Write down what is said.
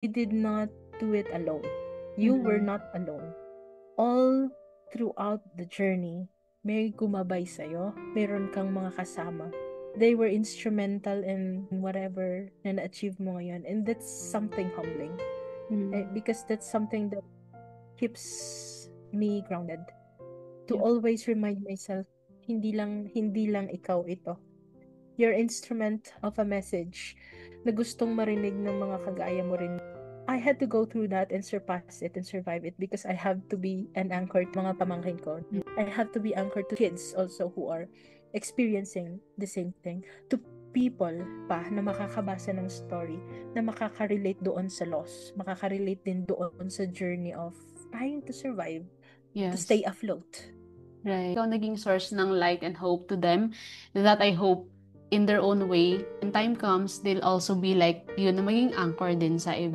You did not do it alone. You were not alone. All throughout the journey, may gumabay sa'yo. Meron kang mga kasama. They were instrumental in whatever na na-achieve mo ngayon. And that's something humbling. Because that's something that keeps me grounded. To always remind myself, hindi lang ikaw ito. You're instrument of a message na gustong marinig ng mga kagaya mo rin. I had to go through that and surpass it and survive it because I have to be an anchor to mga pamangkin ko. I have to be anchor to kids also who are experiencing the same thing. To people pa na makakabasa ng story, na makaka-relate doon sa loss, makaka-relate din doon sa journey of trying to survive, to stay afloat. Right. Ikaw naging source ng light and hope to them that I hope in their own way, when time comes, they'll also be like you na maging anchor din sa iba.